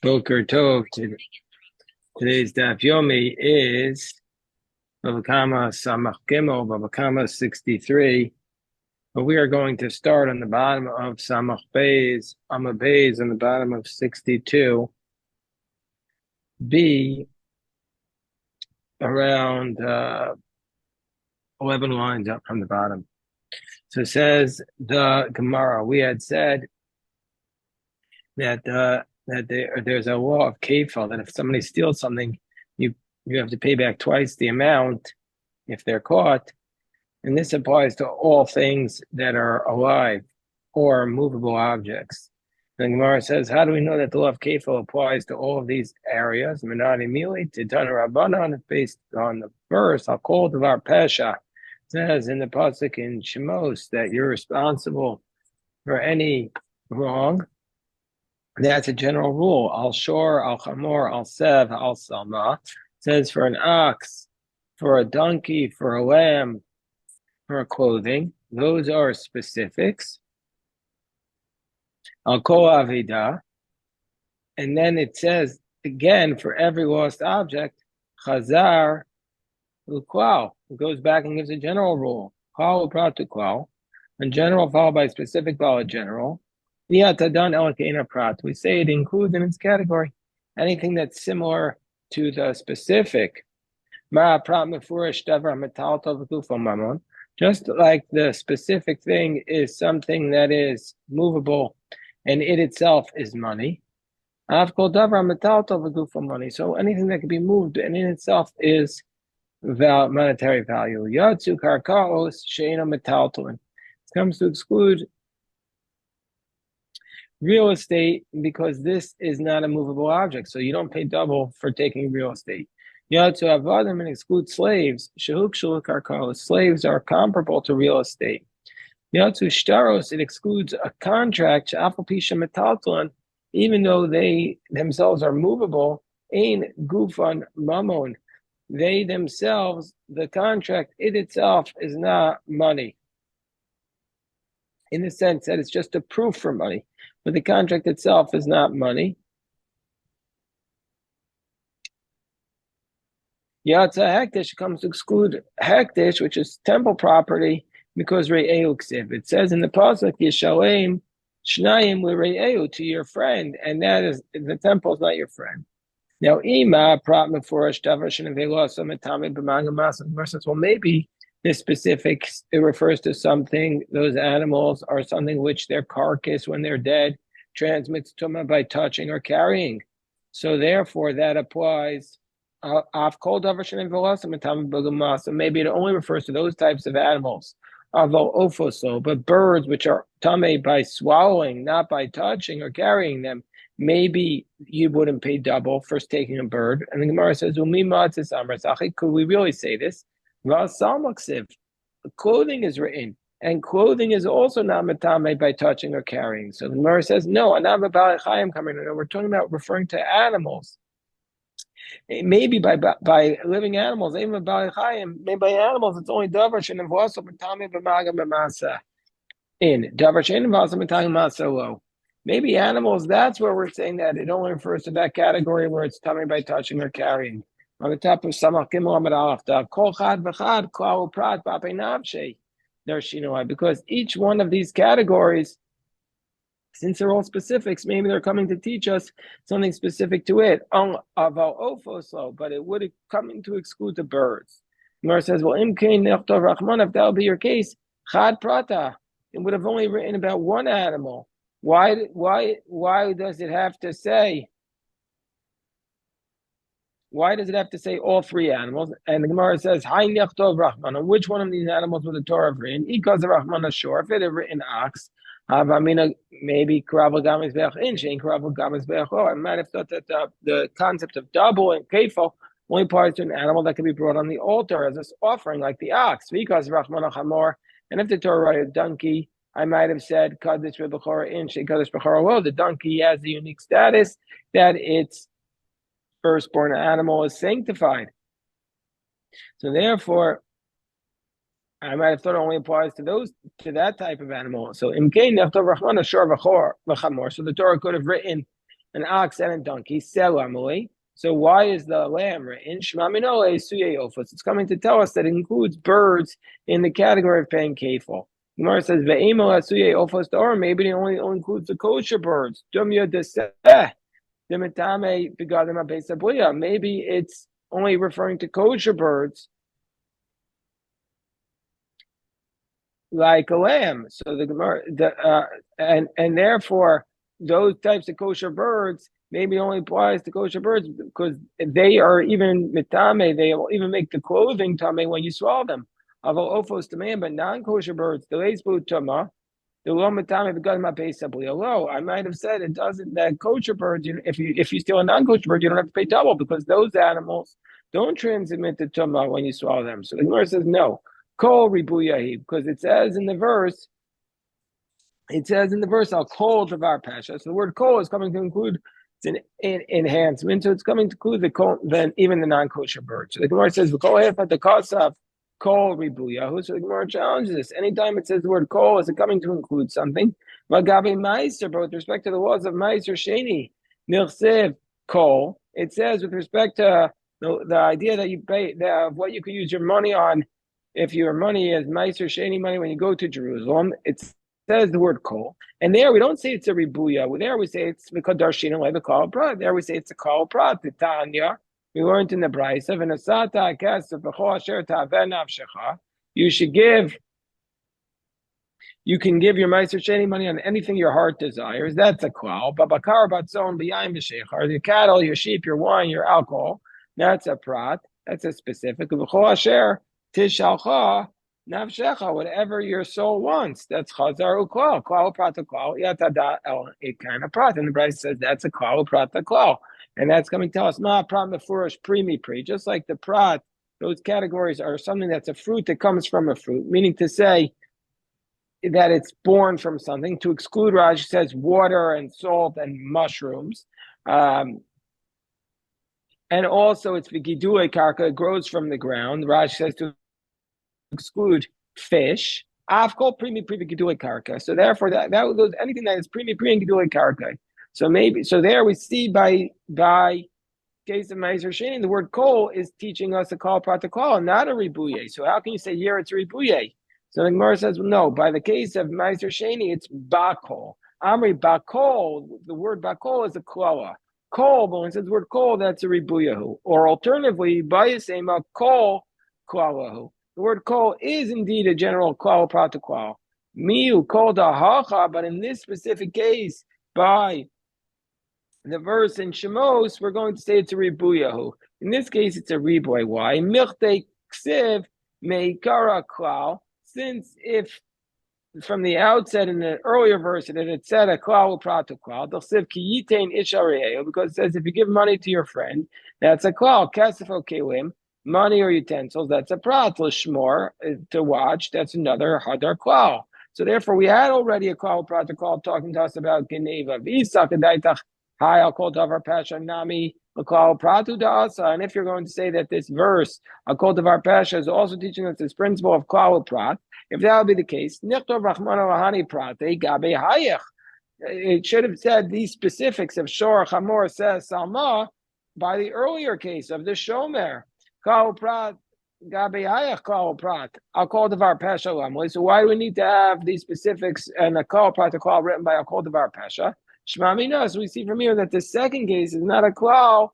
Boker Tov. Today's Daf Yomi is Bava Kamma Samach Gimel, Bava Kamma 63. But we are going to start on the bottom of Samach Beis, Amma Beis on the bottom of 62. B around 11 lines up from the bottom. So it says the Gemara. We had said that there's a law of kefil that if somebody steals something, you have to pay back twice the amount if they're caught. And this applies to all things that are alive or movable objects. The Gemara says, how do we know that the law of kefil applies to all of these areas? Not immediately to Tana Rabbanan, based on the verse, I'll call the Var Pesha. It says in the pasuk in Shemos that you're responsible for any wrong. That's a general rule. Al shor, al chamor, al sev, al salma. It says for an ox, for a donkey, for a lamb, for clothing. Those are specifics. Al kol avida. And then it says, again, for every lost object, chazar ukwal. It goes back and gives a general rule. Kwal uprat ukwal. And general followed by specific followed general. We say it includes in its category anything that's similar to the specific. Just like the specific thing is something that is movable and it itself is money. So anything that can be moved and in itself is monetary value. It comes to exclude real estate because this is not a movable object, so you don't pay double for taking real estate. Yatsu avadim and exclude slaves. Shehuk shuluk karkalos. Slaves are comparable to real estate. Yatsu shtaros, it excludes a contract. Shafalpisha metalton, even though they themselves are movable. Ein gufan mamon. They themselves, the contract it itself is not money. In the sense that it's just a proof for money, but the contract itself is not money. Yatza hektish comes to exclude hektish, which is temple property, because re'eu ksiv. It says in the pasuk Yishalem shnayim re'eu to your friend, and that is the temple is not your friend. Now ima prat mefurash davar shenevelos ometame b'magamas. Well, maybe this specific, it refers to something, those animals are something which their carcass, when they're dead, transmits tuma by touching or carrying. So therefore, that applies. So maybe it only refers to those types of animals. But birds, which are tame by swallowing, not by touching or carrying them, maybe you wouldn't pay double for taking a bird. And the Gemara says, could we really say this? Clothing is written, and clothing is also not matame by touching or carrying. So the Gemara says, no, we're talking about referring to animals. Maybe by living animals, even by chayim, maybe by animals, it's only davar shenavasa matame b'maga b'masa. In davar shenavasa matame masa lo. Maybe animals, that's where we're saying that it only refers to that category where it's tummy by touching or carrying. On the top of Samach Gimel Amid Aleph, Kol Chad V'Chad Klau Prat B'Apei Navshei. Because each one of these categories, since they're all specifics, maybe they're coming to teach us something specific to it. But it would come in to exclude the birds. Gemara says, well, if that would be your case, Chad Prata, it would have only written about one animal. Why does it have to say? Why does it have to say all three animals? And the Gemara says, on which one of these animals would the Torah have written? Because the Rahman Ashur, if it had written ox, maybe Karavel Gamis Be'ach Shane Karavel Gamis Be'ach. I might have thought that the concept of double and kefil only applies to an animal that can be brought on the altar as an offering, like the ox. Because Rahman Achamor, and if the Torah wrote a donkey, I might have said Kaddish Bechora in Shane Kaddish Bechora. Well, the donkey has the unique status that its firstborn animal is sanctified. So therefore, I might have thought it only applies to that type of animal. So so the Torah could have written an ox and a donkey, selamui. So why is the lamb written? Shmaminole suye ofos. It's coming to tell us that it includes birds in the category of paying kafel. Gemara says ve'emo asuye ofos, or maybe it only includes the kosher birds. Dumya deseh. Maybe it's only referring to kosher birds like a lamb. So the Gemara, and therefore those types of kosher birds maybe only applies to kosher birds because they are even mitame. They will even make the clothing tame when you swallow them. Although ofos tamam, but non-kosher birds, the leisbu tama. I might have said it doesn't. That kosher birds, if you steal a non-kosher bird, you don't have to pay double because those animals don't transmit the tumah when you swallow them. So the Gemara says no, kol ribuyahi, because it says in the verse, I'll call devar pasha. So the word kol is coming to include it's an enhancement, so it's coming to include then even the non-kosher bird. So the Gemara says v'kol hefat the kasav. Kol ribuyahu. So the Gemara challenges this. Anytime it says the word kol, is it coming to include something? Magabe meiser, but with respect to the laws of meiser sheni, nilsev kol, it says with respect to the idea that you pay, of what you could use your money on, if your money is meiser sheni money when you go to Jerusalem, it says the word kol. And there we don't say it's a ribuya. There we say it's mikadarshina like the kol prat. There we say it's a kol prat, the Tanya. We learned in the Brisa, you can give your Meiser Sheni money on anything your heart desires. That's a klal. Babakar batzon b'yayim b'shechar. Your cattle, your sheep, your wine, your alcohol. That's a prat. That's a specific. V'chol asher tishalcha nafshecha. Whatever your soul wants. That's chazar uklal. Klal prat klal. Yatada el ikana prat. And the Brisa says that's a klal prat klal. And that's coming to tell us, ma prat mefurish primi pri. Just like the prat, those categories are something that's a fruit that comes from a fruit, meaning to say that it's born from something. To exclude, Rashi says water and salt and mushrooms. And also it's vigidule karka, it grows from the ground. Rashi says to exclude fish. Afkol primi pri vigidule karka. So therefore, that goes anything that is primi pri and gidule karka. So there we see by case of Meiser Sheni, the word kol is teaching us a kol protocol, not a ribuye. So how can you say here it's ribuye? So the Gemara says, well, no, by the case of Meiser Sheni, it's bakol. Amri bakol, the word bakol is a kloa. Kol, but when it says the word kol, that's a ribuyahu. Or alternatively, bayasema kol kloahu. The word kol is indeed a general kol protocol. Miu kol da hacha, but in this specific case, by the verse in Shemos, we're going to say it's a ribuyahu. In this case, it's a riboy. Why? Milchte ksiv meikara klal. Since if from the outset in the earlier verse that it said a klal prat klal, d'chsiv ki yitain isharei, because it says if you give money to your friend, that's a klal. Kesef o kelim, money or utensils, that's a prat. L'shmor, to watch, that's another hadar klal. So therefore, we had already a klal prat klal talking to us about geneva. V'isa kedaitach. Hi, I'll call Davar Pasha Nami L'Klal Pratu Da'asa. And if you're going to say that this verse, I'll call Davar Pasha, is also teaching us this principle of Klal Prat, if that would be the case, Nichtov Rachmana Lahani Prat, Gabe Hayach. It should have said these specifics of Shor Chamor says Salma by the earlier case of the Shomer. Klal Prat, Gabe Hayach Klal Prat. I'll call Davar Pasha Lamli. So why do we need to have these specifics and a Klal Prat to Klal written by I'll call Davar Pasha? Shmamina, so we see from here that the second case is not a klal,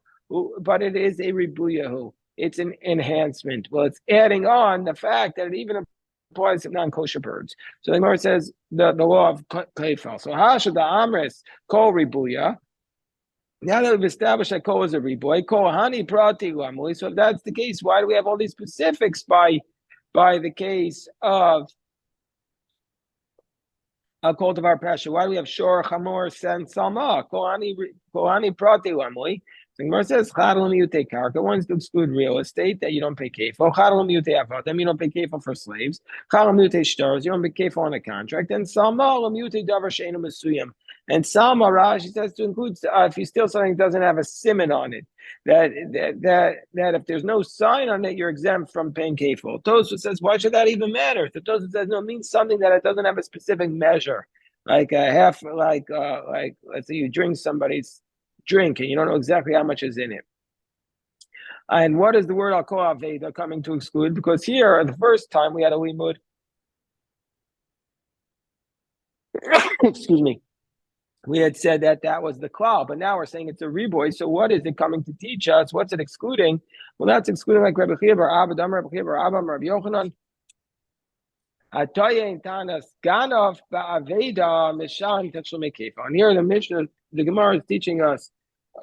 but it is a ribuyahu. It's an enhancement. Well, it's adding on the fact that it even applies to non-kosher birds. So the Gemara says the law of Kleifel. So hasha da amris kol ribuya. Now that we've established that kol is a ribuy, kol hani prati lamuli. So if that's the case, why do we have all these specifics by the case of called of our pasha? Why do we have Shor, Chamor, Sen, Salma? Kohani Prati Lamli. The Gemara says, Chadal Miyute Karka. One's to exclude real estate that you don't pay kefil. Chadal Miyute Avadim, you don't pay kefil for slaves. Chadal Miyute Stars, you don't pay kefil on a contract. And Salma Lamiyute Davar Sheinu Mesuyam. And Salma, Rashi says to include if you steal something that doesn't have a simon on it, that if there's no sign on it, you're exempt from paying kefil. Tosfos says, why should that even matter? The Tosfos says, no, it means something that it doesn't have a specific measure, like a half, like let's say you drink somebody's drink and you don't know exactly how much is in it. And what is the word Al Kol Aveda coming to exclude? Because here, the first time we had a limud, excuse me, we had said that that was the klal, but now we're saying it's a reboy. So what is it coming to teach us? What's it excluding? Well, that's excluding like Rabbi Chiya bar Abba, Rabbi Chiya bar Abba, Rabbi Yochanan. And here the Mishnah, the Gemara is teaching us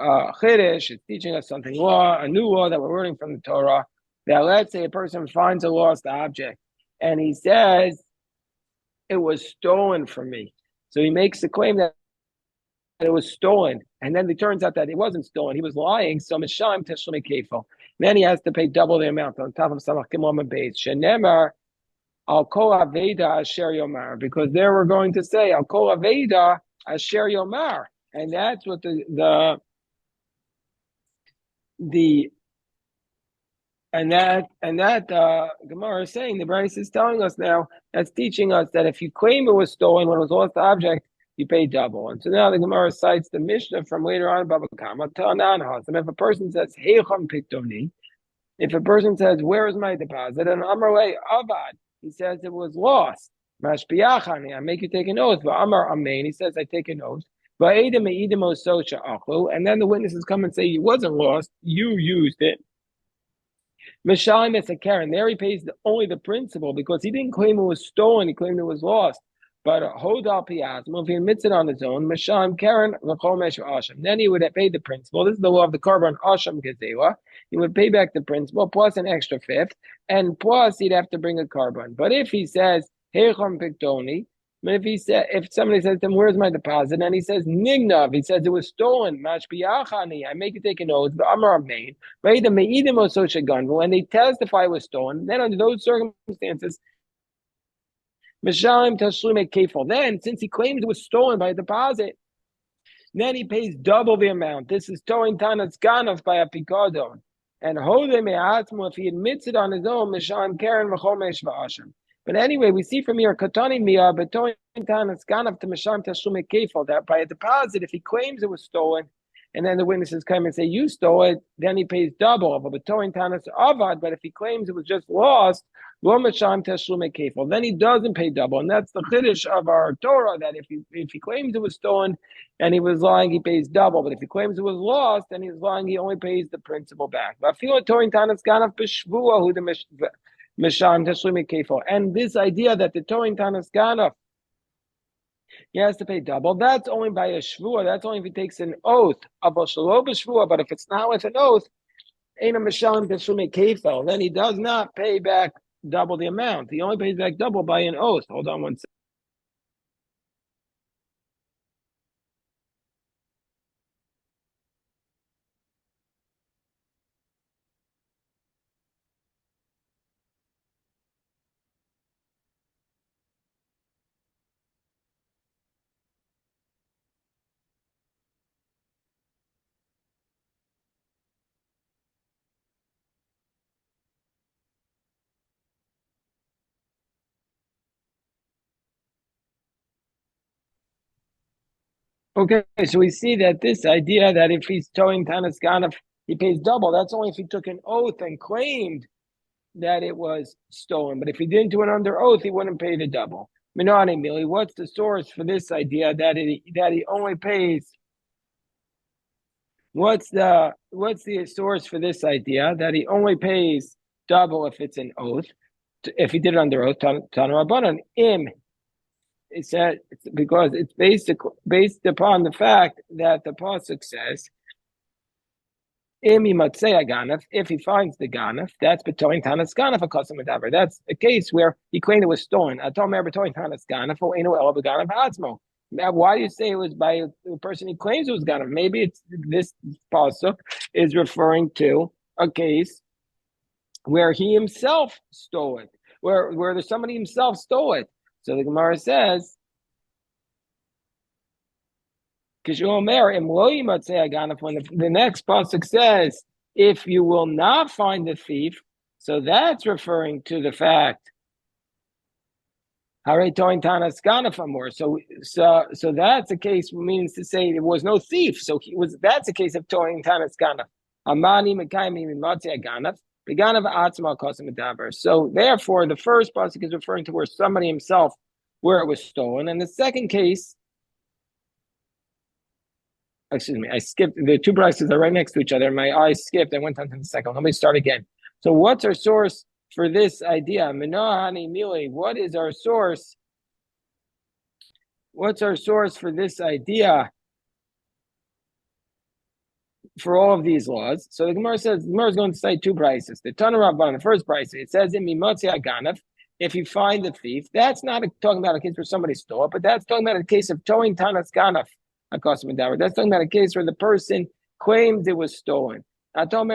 Chiddush, it's teaching us something law, a new law that we're learning from the Torah, that let's say a person finds a lost object and he says, it was stolen from me. So he makes the claim that it was stolen. And then it turns out that it wasn't stolen. He was lying. So Misham Teshlum Kefil. Then he has to pay double the amount on top of Samach Kimom Beis. Shenemar Al Kol Aveda Asher Yomar. Because there we're going to say Al Kol Aveda Asher Yomar. And that's what the Gemara is saying, the Bryce is telling us now, that's teaching us that if you claim it was stolen when it was lost object, you pay double. And so now the Gemara cites the Mishnah from later on, Bava Kamma, and if a person says, Heicham Piktoni, if a person says, where is my deposit? And Amarle Avad, he says it was lost. Mashpiachani, I make you take an oath. But Amar Amen, he says, I take an oath. And then the witnesses come and say, it wasn't lost, you used it. Mishalim is a Karen. There he pays only the principal because he didn't claim it was stolen, he claimed it was lost. But Hodal Piasma, if he admits it on his own, Mishalim Karen, then he would have paid the principal. This is the law of the Karban Asham Gezela. He would pay back the principal plus an extra fifth, and plus he'd have to bring a carbon. But if he says, Heicham Piktoni, if somebody says to him, where's my deposit? And he says, Nignav, he says it was stolen, Mashbiachani, I make you take an oath, but Amar Main, when they testify it was stolen, then under those circumstances, Mishalim Tashlume Kefal. Then, since he claims it was stolen by a deposit, then he pays double the amount. This is Toin Tanas Ganav by a Pikadon. And Hode Me'atmo, if he admits it on his own, Mishalim Karen Vachomesh Va'asham. But anyway, we see from here, Katani Mia, but Toin Tanas Ganav to Mishalim Tashlume Kefal, that by a deposit, if he claims it was stolen, and then the witnesses come and say, you stole it, then he pays double. But if he claims it was just lost, then he doesn't pay double. And that's the chiddush of our Torah, that if he claims it was stolen and he was lying, he pays double. But if he claims it was lost and he's lying, he only pays the principal back. And this idea that the Torin Tanas Ganaf, he has to pay double. That's only by a shvua. That's only if he takes an oath. But if it's not with an oath, then he does not pay back double the amount. He only pays back double by an oath. Hold on one second. Okay, so we see that this idea that if he's towing Tanas Ganaf, he pays double. That's only if he took an oath and claimed that it was stolen. But if he didn't do it under oath, he wouldn't pay the double. Minani Mili, what's the source for this idea that he only pays? What's the source for this idea that he only pays double if it's an oath? If he did it under oath, Tanarabanan im. It said because it's based upon the fact that the pasuk says, if he finds the ganaf, that's betoin tanas ganaf a custom medaber. That's a case where he claimed it was stolen. Atomer betoin tanas ganaf or eno el beganaf hatzmo. Now, why do you say it was by the person he claims it was ganaf? Maybe it's this pasuk is referring to a case where he himself stole it, where there's somebody himself stole it. So the Gemara says, when the next pasuk says, if you will not find the thief, so that's referring to the fact Hare toin tanas ganaf amor. So that's a case, means to say there was no thief. So that's a case of toin tanas ganaf. Amani mekayim mimatzi ganaf. Beganav atzma kosim medaber. So therefore, the first pasuk is referring to where somebody himself, where it was stolen, and the second case, excuse me, I skipped. The two prices are right next to each other. My eyes skipped. I went on to the second. Let me start again. So what's our source for this idea? Minohani mili. What is our source? What's our source for this idea for all of these laws? So the Gemara says, the Gemara is going to cite two prices. The Tana Rabban, the first price, it says in Mimotzi Aganav, if you find the thief, that's not talking about a case where somebody stole it, but that's talking about a case of towing Tanas Ganaf, that's talking about a case where the person claims it was stolen. Well, how do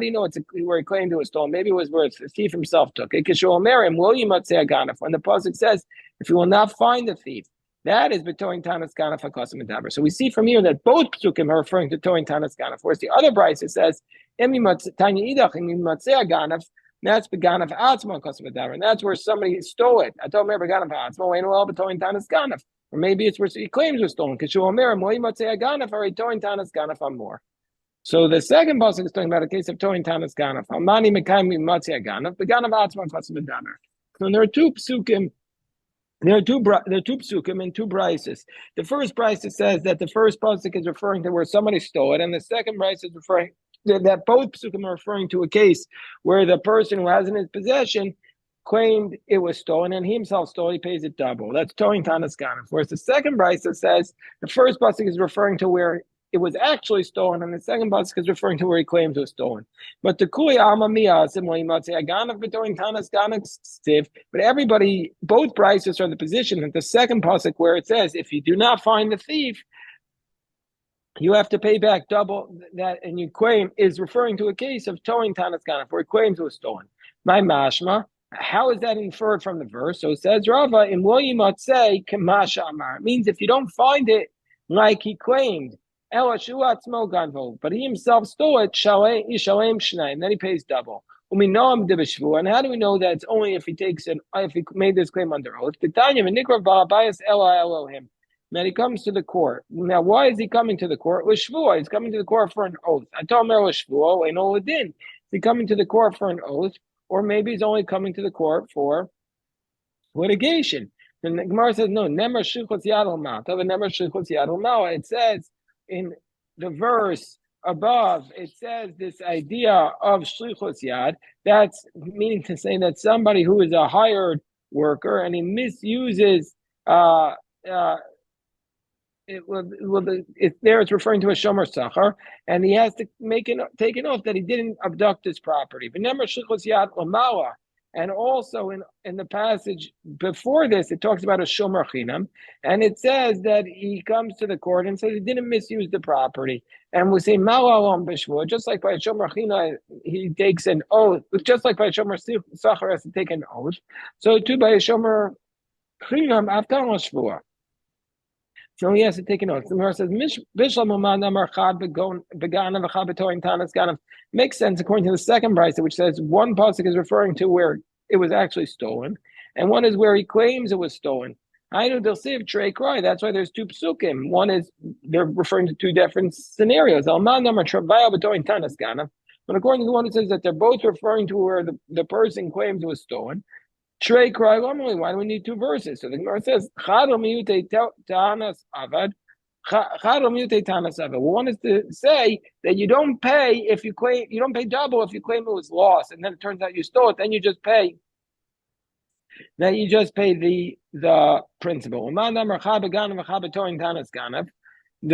you know it's where he claimed it was stolen? Maybe it was where the thief himself took it. When the pasuk says, if you will not find the thief, that is betoing tanas ganaf hakosim medaber. So we see from here that both psukim are referring to toing tanas ganaf. Whereas the other brayso says, that's beganav atzma hakosim medaber, and that's where somebody stole it. I told him beganav atzma we'ain't all betoing tanas ganaf. Or maybe it's where he claims it was stolen. So the second pasuk is talking about a case of toing tanas ganaf. Amani mekayim matzei ganaf, beganav atzma hakosim medaber. So there are two psukim. There are two psukim and two brises. The first brise says that the first pasuk is referring to where somebody stole it, and the second brise is referring that both psukim are referring to a case where the person who has it in his possession claimed it was stolen, and he himself stole. He pays it double. That's towing tanas ganaf. Whereas the second brise says the first pasuk is referring to where it was actually stolen, and the second pasuk is referring to where he claims it was stolen. But the kui alma miyasim aganav betoing tanas ganaf stiv. But everybody, both prices are in the position that the second pasuk where it says, if you do not find the thief, you have to pay back double that, and you claim is referring to a case of towing tanas ganaf where he claims it was stolen. My mashma. How is that inferred from the verse? So it says, Rava, in William say Kamasha Amar. It means if you don't find it like he claimed, but he himself stole it, and then he pays double. And how do we know that it's only if he made this claim under oath? That he comes to the court. Now, why is he coming to the court? He's coming to the court for an oath. I told him He's coming to the court for an oath. Or maybe he's only coming to the court for litigation. And the Gemara says, no, Nemer Shlichus Yad Al-Mal. It says in the verse above, it says this idea of Shlichus Yad, that's meaning to say that somebody who is a hired worker and he misuses it's referring to a shomer sachar, and he has to take an oath that he didn't abduct his property. And also in the passage before this, it talks about a shomer chinam, and it says that he comes to the court and says he didn't misuse the property. And we say mala'alam b'shvua, just like by a shomer chinam, he takes an oath. Just like by a shomer sachar has to take an oath, so too by a shomer chinam after shvua. So he has to take an oath. The Gemara says, makes sense according to the second brisa, which says one pasuk is referring to where it was actually stolen, and one is where he claims it was stolen. I know they'll say Trey Cry. That's why there's two psukim. One is they're referring to two different scenarios. But according to the one that says that they're both referring to where the person claims it was stolen. Trey cry normally. Why do we need two verses? So the Gemara says, one is to say that you don't pay if you claim, you don't pay double if you claim it was lost, and then it turns out you stole it. Then you just pay. Then you just pay the principal. So the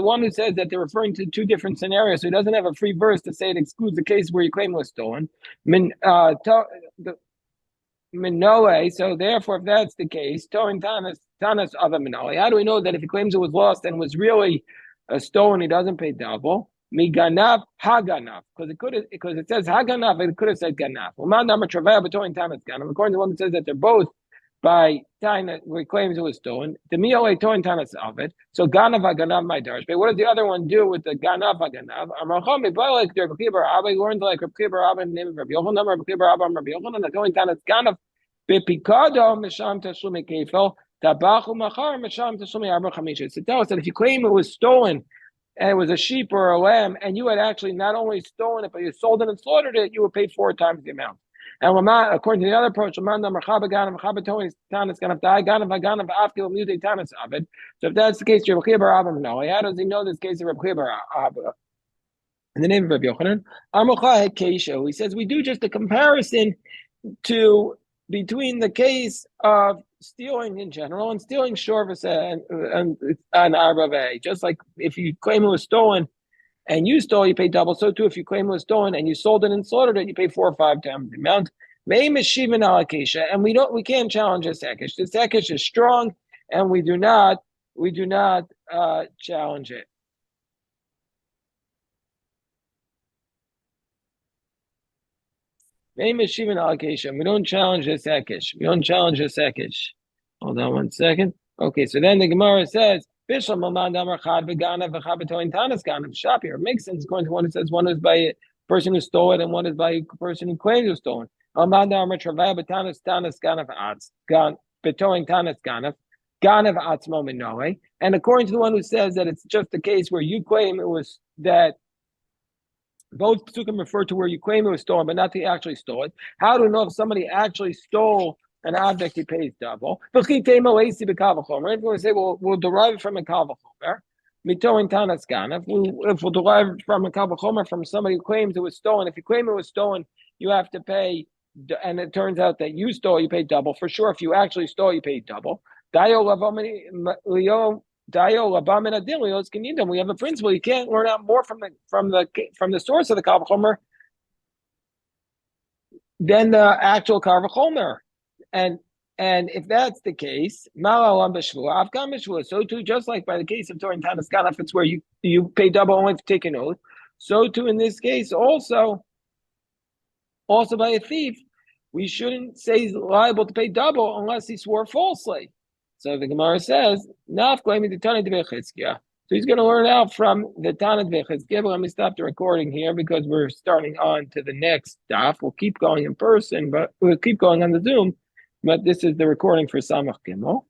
one who says that they're referring to two different scenarios, so he doesn't have a free verse to say it excludes the case where you claim it was stolen. So therefore, if that's the case, tanas other minole. How do we know that if he claims it was lost and was really stolen, he doesn't pay double? Miganav haganav, because it says haganav, it could have said ganav. According to the one that says that they're both by Taina, where he claims it was stolen. The Miole Toin Tanas of it. So Ganav Aganav my Darsh. But what does the other one do with the Ganav Aganav? Amrachom like Rabbi Kibar Abba learned like Rabbi Kibar Abba in the name of Rabbi Yochanan, Rabbi Kibar Abba, Rabbi Yochanan, the Toin Tanas Ganav. Bepikado Misham Tashlumi Kefel. Tabachu Machar Misham Tashlumi Arba Chamisha. So tell us that if you claim it was stolen and it was a sheep or a lamb, and you had actually not only stolen it, but you sold it and slaughtered it, you were paid 4 times the amount. And according to the other approach, so if that's the case, how does he know this case of Rabbi Abba? In the name of Rabbi Yochanan, he says we do just a comparison to between the case of stealing in general and stealing shorvus and arba. Just like if you claim it was stolen and you stole, you pay double. So too, if you claim it was stolen and you sold it and slaughtered it, you pay 4 or 5 times the amount. And we can't challenge this sekish. This sekish is strong, and we do not challenge it. We don't challenge this sekish. We don't challenge this sekish. Hold on one second. Okay, so then the Gemara says, It makes sense going to one who says one is by a person who stole it and one is by a person who claims it was stolen. And according to the one who says that it's just a case where you claim it was that both psukim refer to where you claim it was stolen, but not that you actually stole it. How do we know if somebody actually stole an object, he pays double? If we say, well, we'll derive it from a kavachomer. If we'll derive from a kavachomer from somebody who claims it was stolen, if you claim it was stolen, you have to pay, and it turns out that you stole, you pay double. For sure, if you actually stole, you pay double. We have a principle. You can't learn out more from the source of the Kavachomer than the actual Kavachomer. And if that's the case, so too, just like by the case of Torah and Tanas Ganaf, it's where you pay double only to take an oath. So too, in this case, also by a thief, we shouldn't say he's liable to pay double unless he swore falsely. So the Gemara says, "Naf claiming the Tanit v'Chizkiah." So he's going to learn out from the Tanit v'Chizkiah. But let me stop the recording here because we're starting on to the next daf. We'll keep going in person, but we'll keep going on the Zoom. But this is the recording for Samach Gimel.